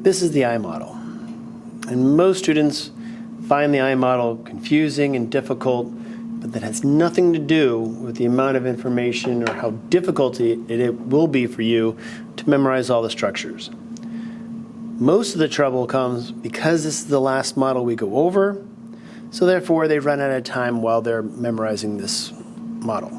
This is the eye model. And most students find the eye model confusing and difficult, but that has nothing to do with the amount of information or how difficult it will be for you to memorize all the structures. Most of the trouble comes because this is the last model we go over, so therefore they run out of time while they're memorizing this model.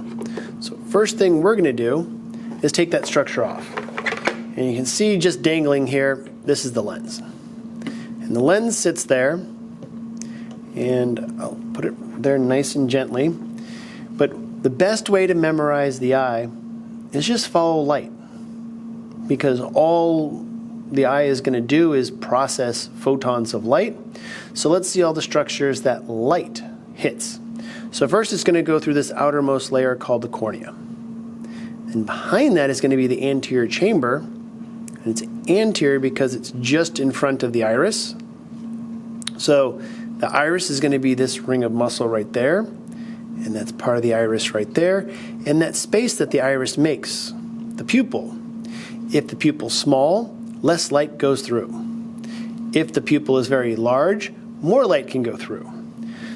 So first thing we're going to do is take that structure off. And you can see just dangling here, this is the lens. And the lens sits there, and I'll put it there nice and gently. But the best way to memorize the eye is just follow light, because all the eye is going to do is process photons of light. So let's see all the structures that light hits. So first it's going to go through this outermost layer called the cornea. And behind that is going to be the anterior chamber. And it's anterior because it's just in front of the iris. So the iris is going to be this ring of muscle right there. And that's part of the iris right there. And that space that the iris makes, the pupil. If the pupil's small, less light goes through. If the pupil is very large, more light can go through.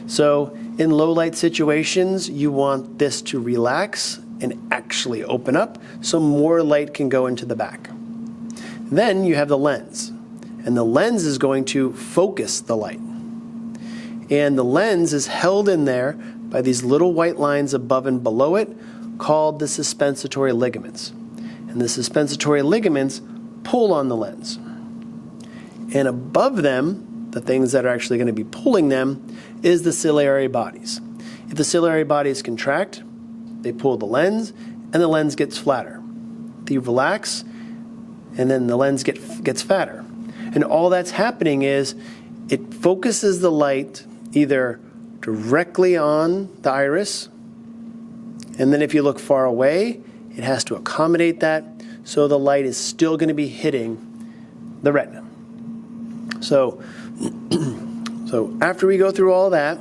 So in low light situations, you want this to relax and actually open up so more light can go into the back. Then you have the lens, and the lens is going to focus the light. And the lens is held in there by these little white lines above and below it called the suspensory ligaments. And the suspensory ligaments pull on the lens. And above them, the things that are actually going to be pulling them, is the ciliary bodies. If the ciliary bodies contract, they pull the lens, and the lens gets flatter. They relax, and then the lens gets fatter. And all that's happening is it focuses the light either directly on the iris, and then if you look far away, it has to accommodate that, so the light is still going to be hitting the retina. So after we go through all that,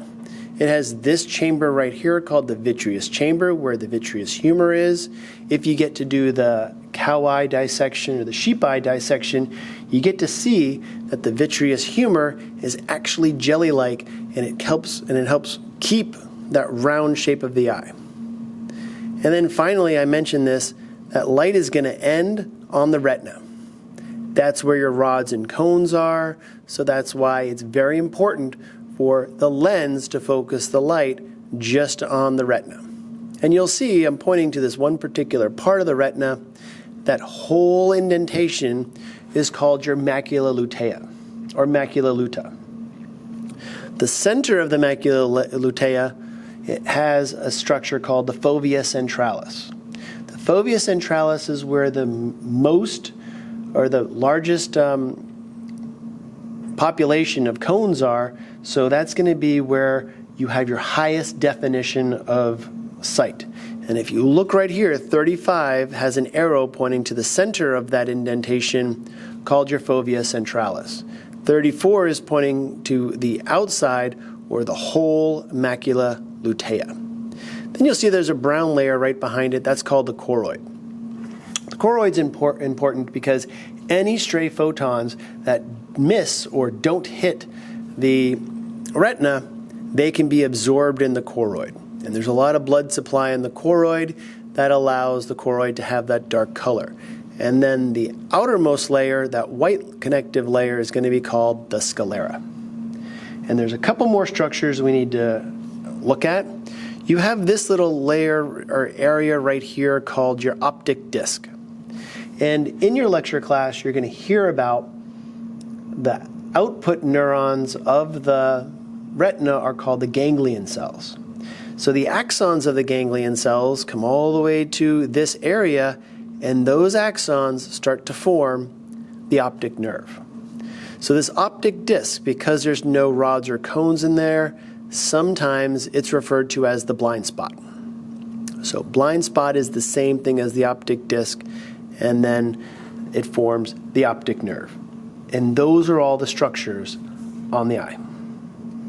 it has this chamber right here called the vitreous chamber, where the vitreous humor is. If you get to do the cow eye dissection or the sheep eye dissection, you get to see that the vitreous humor is actually jelly-like, and it helps keep that round shape of the eye. And then finally, I mentioned this, that light is going to end on the retina. That's where your rods and cones are, so that's why it's very important for the lens to focus the light just on the retina. And you'll see I'm pointing to this one particular part of the retina. That whole indentation is called your macula lutea, or macula luta. The center of the macula lutea, it has a structure called the fovea centralis. The fovea centralis is where the most or the largest population of cones are, so that's going to be where you have your highest definition of sight. And if you look right here, 35 has an arrow pointing to the center of that indentation called your fovea centralis. 34 is pointing to the outside or the whole macula lutea. Then you'll see there's a brown layer right behind it. That's called the choroid. The choroid's important because any stray photons that miss or don't hit the retina, they can be absorbed in the choroid. And there's a lot of blood supply in the choroid that allows the choroid to have that dark color. And then the outermost layer, that white connective layer, is going to be called the sclera. And there's a couple more structures we need to look at. You have this little layer or area right here called your optic disc. And in your lecture class, you're going to hear about the output neurons of the retina are called the ganglion cells. So the axons of the ganglion cells come all the way to this area, and those axons start to form the optic nerve. So this optic disc, because there's no rods or cones in there, sometimes it's referred to as the blind spot. So blind spot is the same thing as the optic disc, and then it forms the optic nerve. And those are all the structures on the eye.